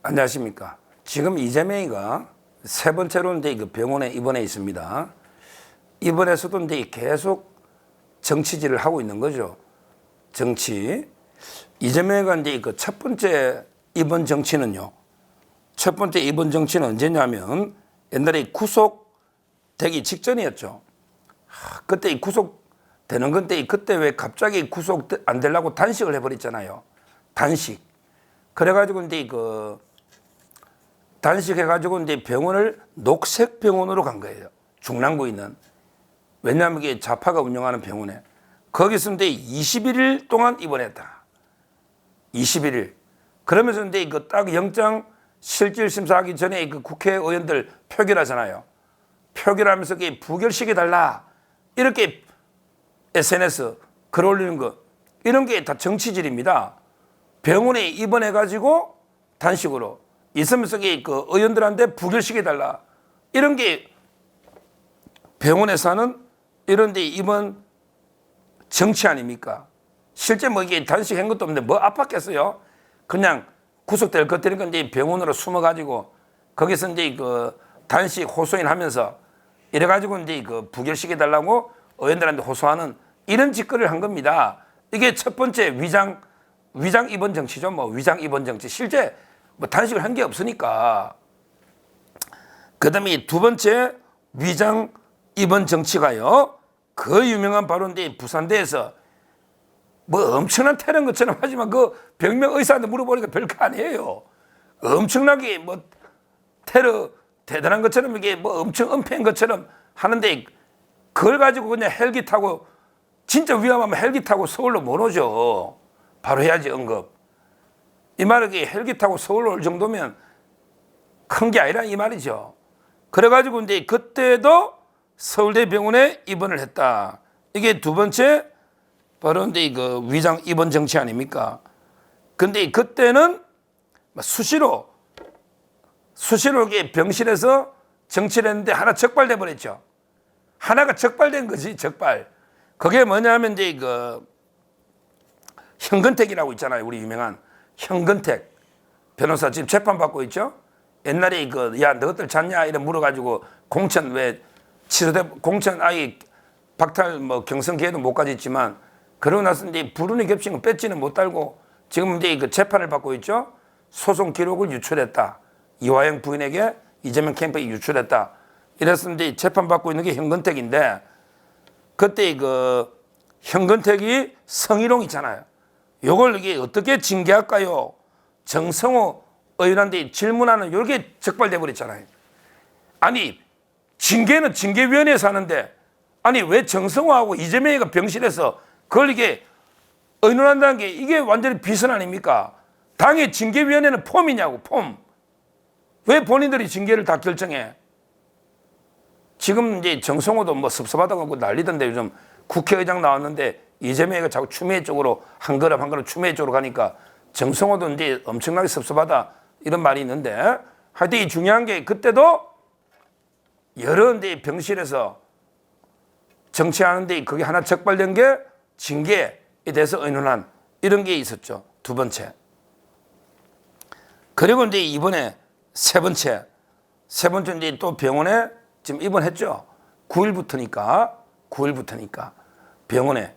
안녕하십니까. 지금 이재명이가 세 번째로 이제 그 병원에 입원해 있습니다. 입원해서도 이제 계속 정치질을 하고 있는 거죠. 정치. 이재명이가 이제 그 첫 번째 입원 정치는요. 첫 번째 입원 정치는 언제냐면 옛날에 구속되기 직전이었죠. 그때 구속되는 건데 그때 왜 갑자기 구속 안 되려고 단식을 해버렸잖아요. 단식. 그래가지고 이제 그 단식해가지고 이제 병원을 녹색병원으로 간 거예요. 중랑구에 있는. 왜냐하면 이게 좌파가 운영하는 병원에. 거기서 이제 21일 동안 입원했다. 21일. 그러면서 이제 그 딱 영장 실질 심사하기 전에 그 국회의원들 표결하잖아요. 표결하면서 이게 부결시켜달라. 이렇게 SNS 글 올리는 거. 이런 게 다 정치질입니다. 병원에 입원해가지고 단식으로 있으면서 그 의원들한테 부결시켜달라. 이런 게 병원에서 하는 이런 데 입원 정치 아닙니까? 실제 뭐 이게 단식한 것도 없는데 뭐 아팠겠어요? 그냥 구속될 것 같으니까 이제 병원으로 숨어가지고 거기서 이제 그 단식 호소인 하면서 이래가지고 이제 그 부결시켜달라고 의원들한테 호소하는 이런 짓거리를 한 겁니다. 이게 첫 번째 위장 입원 정치죠. 뭐 위장 입원 정치. 실제 뭐 단식을 한 게 없으니까. 그 다음에 두 번째 위장 입원 정치가요. 그 유명한 바로 이제 부산대에서 뭐 엄청난 테러인 것처럼 하지만 그 병명 의사한테 물어보니까 별거 아니에요. 엄청나게 뭐 테러 대단한 것처럼 이게 뭐 엄청 은폐인 것처럼 하는데 그걸 가지고 그냥 헬기 타고 진짜 위험하면 헬기 타고 서울로 못 오죠. 바로 해야지 응급. 이 말은 헬기 타고 서울로 올 정도면 큰 게 아니라 이 말이죠. 그래가지고 이제 그때도 서울대병원에 입원을 했다. 이게 두 번째 바로 이제 그 위장 입원 정치 아닙니까? 근데 그때는 수시로 이게 병실에서 정치를 했는데 하나 적발돼 버렸죠. 하나가 적발된 거지, 적발. 그게 뭐냐면 이제 그 현근택이라고 있잖아요. 우리 유명한 현근택 변호사 지금 재판받고 있죠. 옛날에 야 너희들 잤냐 이래 물어가지고 공천 왜 취소돼 공천 아예 박탈 뭐 경선 기회도 못 가졌지만 그러고 나서 이제 불운이 겹친 거 뺏지는 못 달고 지금 이제 그 재판을 받고 있죠. 소송 기록을 유출했다. 이화영 부인에게 이재명 캠프에 유출했다. 이래서 이제 재판 받고 있는 게 현근택인데 그때 그 현근택이 성희롱 있잖아요. 요걸 이게 어떻게 징계할까요? 정성호 의원한테 질문하는 요게 적발돼 버렸잖아요. 아니 징계는 징계위원회에서 하는데 아니 왜 정성호하고 이재명이가 병실에서 그걸 이게 의논한다는 게 이게 완전히 비선 아닙니까? 당의 징계위원회는 폼이냐고 폼. 왜 본인들이 징계를 다 결정해? 지금 이제 정성호도 뭐 섭섭하다고 난리던데 요즘 국회의장 나왔는데 이재명이가 자꾸 추미애 쪽으로 한 걸음 추미애 쪽으로 가니까 정성호도 이제 엄청나게 섭섭하다 이런 말이 있는데 하여튼 이 중요한 게 그때도 여러 이제 병실에서 정치하는데 그게 하나 적발된 게 징계에 대해서 의논한 이런 게 있었죠. 두 번째. 그리고 이제 이번에 세 번째 이제 또 병원에 지금 입원했죠. 9일부터니까 병원에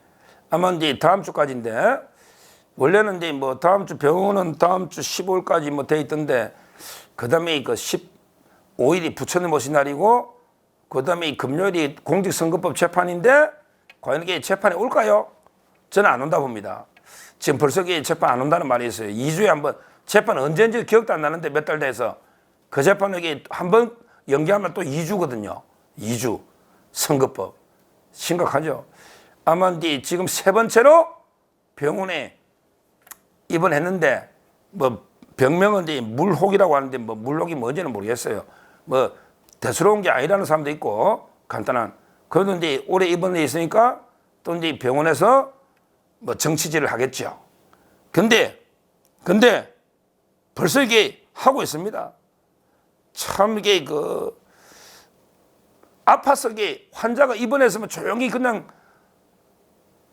아마 이제 다음 주까지인데 원래는 이제 뭐 다음 주 병원은 다음 주 15일까지 뭐 돼 있던데 그다음에 그 15일이 부처님 오신 날이고 그다음에 금요일이 공직선거법 재판인데 과연 이게 재판에 올까요? 저는 안 온다 봅니다. 지금 벌써 이게 재판 안 온다는 말이 있어요. 2주에 한번 재판 언제인지 기억도 안 나는데 몇 달 돼서 그 재판을 이게 한번 연기하면 또 2주거든요. 2주 선거법 심각하죠. 아마 이제 지금 세 번째로 병원에 입원했는데 뭐 병명은 이제 물혹이라고 하는데 뭐 물혹이 뭔지는 모르겠어요. 뭐 대수로운 게 아니라는 사람도 있고 간단한. 그래도 이제 오래 입원해 있으니까 또 이제 병원에서 뭐 정치질을 하겠죠. 근데 벌써 이게 하고 있습니다. 참 이게 그 아파서 이게 환자가 입원했으면 조용히 그냥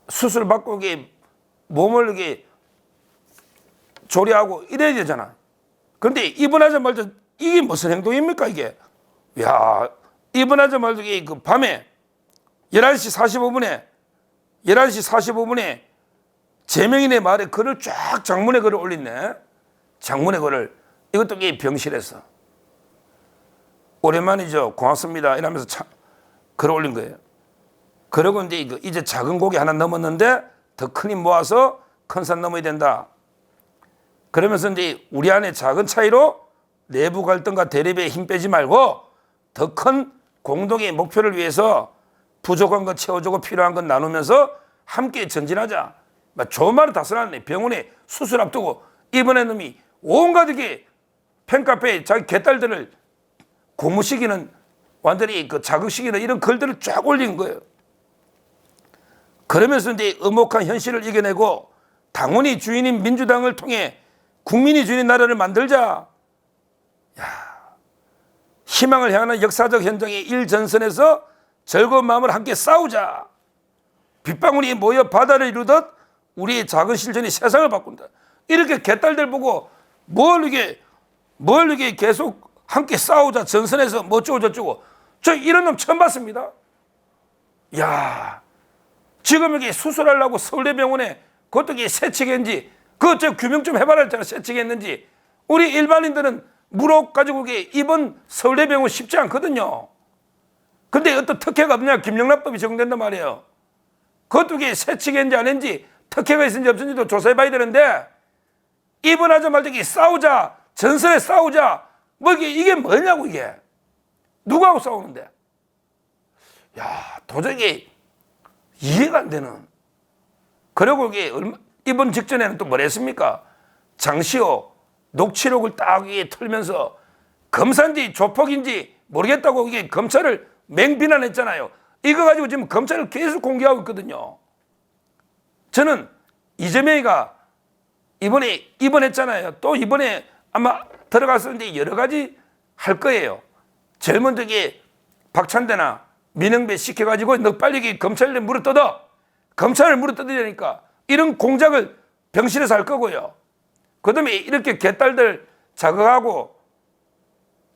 수술 받고 이게 몸을 이게 조리하고 이래야 되잖아. 그런데 입원하자마자 이게 무슨 행동입니까 이게? 야, 입원하자마자 그 밤에 11시 45분에 제명인의 말에 글을 쫙 장문의 글을 올렸네. 장문의 글을. 이것도 이게 병실에서. 오랜만이죠. 고맙습니다. 이러면서 글을 올린 거예요. 그러고 이제 작은 고개 하나 넘었는데 더 큰 힘 모아서 큰 산 넘어야 된다. 그러면서 이제 우리 안에 작은 차이로 내부 갈등과 대립에 힘 빼지 말고 더 큰 공동의 목표를 위해서 부족한 것 채워주고 필요한 것 나누면서 함께 전진하자. 좋은 말을 다 써놨네. 병원에 수술 앞두고 이번에 놈이 온갖 이게 팬카페에 자기 개딸들을 고무시키는 완전히 그 자극시키는 이런 글들을 쫙 올린 거예요. 그러면서 이제 엄혹한 현실을 이겨내고 당원이 주인인 민주당을 통해 국민이 주인인 나라를 만들자. 야, 희망을 향하는 역사적 현장의 일전선에서 즐거운 마음을 함께 싸우자. 빗방울이 모여 바다를 이루듯 우리의 작은 실천이 세상을 바꾼다. 이렇게 개딸들 보고 뭘 이게 계속 함께 싸우자. 전선에서 뭐 어쩌고 저쩌고. 저 이런 놈 처음 봤습니다. 야, 지금 여기 수술하려고 서울대병원에 그것도 이게 세척했는지 그거 저 규명 좀 해봐라 했잖아. 세척했는지. 우리 일반인들은 무릎 가지고 이게 입원 서울대병원 쉽지 않거든요. 근데 어떤 특혜가 없냐? 김영란법이 적용된단 말이에요. 그것도 이게 세척했는지 안 했는지 특혜가 있는지 없는지도 조사해봐야 되는데 입원하자마자 이게 싸우자. 전선에 싸우자. 뭐 이게 뭐냐고 이게. 누구하고 싸우는데. 야, 도저히 이해가 안 되는. 그리고 이게 이번 직전에는 또 뭘 했습니까? 장시호 녹취록을 딱 털면서 검사인지 조폭인지 모르겠다고 이게 검찰을 맹비난했잖아요. 이거 가지고 지금 검찰을 계속 공개하고 있거든요. 저는 이재명이가 이번에 입원했잖아요. 또 이번에 아마 들어갔었는데 여러 가지 할 거예요. 제일 먼저 이게 박찬대나 민영배 시켜가지고 너 빨리 검찰을 물어뜯어. 검찰을 물어뜯으려니까 이런 공작을 병실에서 할 거고요. 그 다음에 이렇게 개딸들 자극하고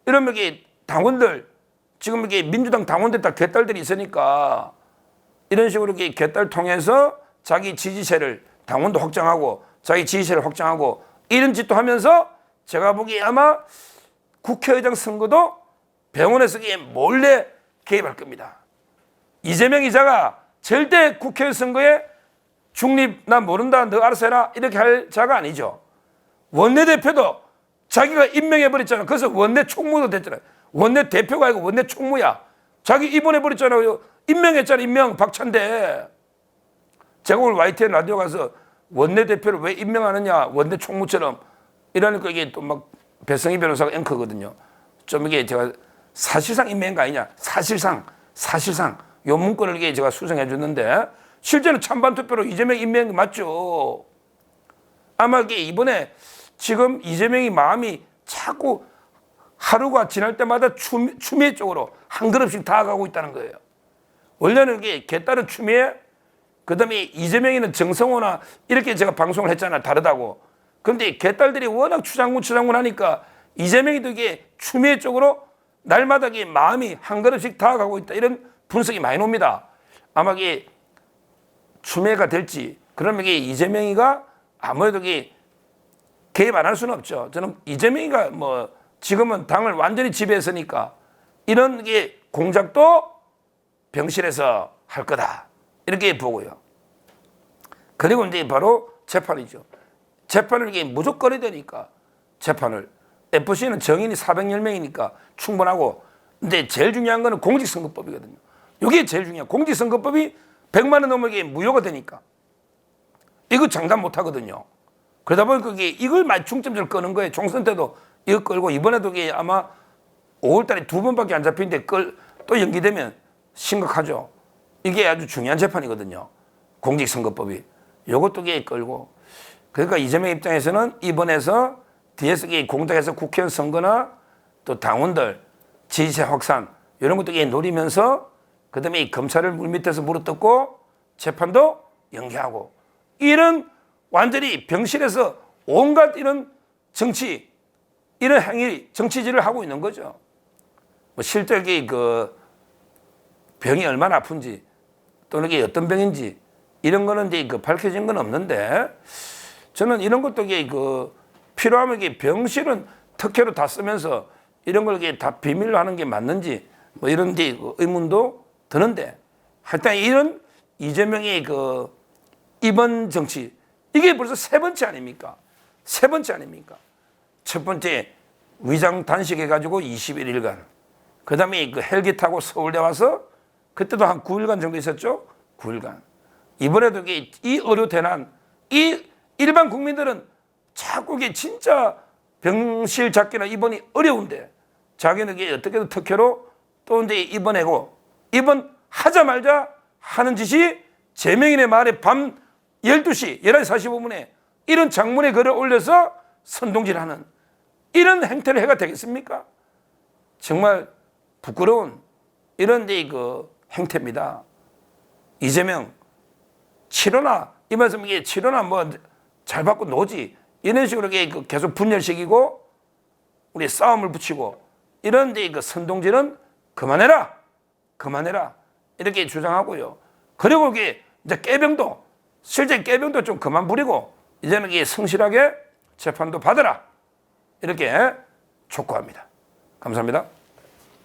이러면 이게 당원들 지금 이게 민주당 당원들 다 개딸들이 있으니까 이런 식으로 이렇게 개딸 통해서 자기 지지세를 당원도 확장하고 자기 지지세를 확장하고 이런 짓도 하면서 제가 보기에 아마 국회의장 선거도 병원에서 몰래 개입할 겁니다. 이재명 이자가 절대 국회 선거에 중립 난 모른다 너 알아서 해라 이렇게 할 자가 아니죠. 원내대표도 자기가 임명해버렸잖아요. 그래서 원내 총무도 됐잖아요. 원내 대표가 아니고 원내 총무야. 자기 입원해버렸잖아요. 임명했잖아요. 임명 박찬대. 제가 오늘 YTN 라디오 가서 원내대표를 왜 임명하느냐 원내 총무처럼 이러니까 이게 또 막 배성희 변호사가 앵커거든요. 좀 이게 제가 사실상 임명한 거 아니냐. 사실상 요 문건을 이게 제가 수정해 줬는데 실제는 찬반 투표로 이재명 임명한 게 맞죠. 아마 이게 이번에 지금 이재명이 마음이 자꾸 하루가 지날 때마다 추미애 쪽으로 한 걸음씩 다가가고 있다는 거예요. 원래는 이게 개딸은 추미애, 그 다음에 이재명이는 정성호나 이렇게 제가 방송을 했잖아요. 다르다고. 그런데 개딸들이 워낙 추장군 하니까 이재명이도 이게 추미애 쪽으로 날마다 이게 마음이 한 걸음씩 다가가고 있다. 이런 분석이 많이 놉니다. 아마 이게 추미애가 될지, 그러면 이게 이재명이가 아무래도 이게 개입 안 할 수는 없죠. 저는 이재명이가 뭐 지금은 당을 완전히 지배했으니까 이런 게 공작도 병실에서 할 거다. 이렇게 보고요. 그리고 이제 바로 재판이죠. 재판을 이게 무조건 해야 되니까 재판을. FC는 정인이 410명이니까 충분하고 근데 제일 중요한 거는 공직선거법이거든요. 이게 제일 중요해요. 공직선거법이 100만 원 넘게 무효가 되니까. 이거 장담 못 하거든요. 그러다 보니까 이걸 많이 중점적으로 끄는 거예요. 총선 때도 이거 끌고 이번에도 이게 아마 5월 달에 2번밖에 안 잡히는데 또 연기되면 심각하죠. 이게 아주 중요한 재판이거든요. 공직선거법이. 이것도 이게 끌고. 그러니까 이재명 입장에서는 이번에서 뒤에서 공작해서 국회의원 선거나 또 당원들 지지세 확산 이런 것도 노리면서 그다음에 이 검찰을 물밑에서 물어뜯고 재판도 연기하고 이런 완전히 병실에서 온갖 이런 정치 이런 행위, 정치질을 하고 있는 거죠. 뭐 실제 그 병이 얼마나 아픈지 또는 이게 어떤 병인지 이런 거는 이제 그 밝혀진 건 없는데 저는 이런 것도 이게 그 필요하면 이게 병실은 특혜로 다 쓰면서 이런 걸 이게 다 비밀로 하는 게 맞는지 뭐 이런 데 의문도 드는데 하여튼 이런 이재명의 그 이번 정치 이게 벌써 세 번째 아닙니까? 세 번째 아닙니까? 첫 번째 위장 단식해가지고 21일간 그 다음에 그 헬기 타고 서울대 와서 그때도 한 9일간 정도 있었죠? 9일간. 이번에도 이 의료 대난, 이 일반 국민들은 자꾸 이게 진짜 병실 잡기나 입원이 어려운데 자기는 이게 어떻게든 특혜로 또 이제 입원하고 입원하자마자 하는 짓이 제명인의 말에 밤 12시, 11시 45분에 이런 장문의 글을 올려서 선동질하는 이런 행태를 해가 되겠습니까? 정말 부끄러운 이런 그 행태입니다. 이재명 치료나 이 말씀 이게 치료나 뭐 잘 받고 노지 이런 식으로 계속 분열시키고 우리 싸움을 붙이고 이런 그 선동질은 그만해라 이렇게 주장하고요. 그리고 이게 이제 깨병도 실제 깨병도 좀 그만 부리고 이제는 이게 성실하게 재판도 받으라 이렇게 촉구합니다. 감사합니다.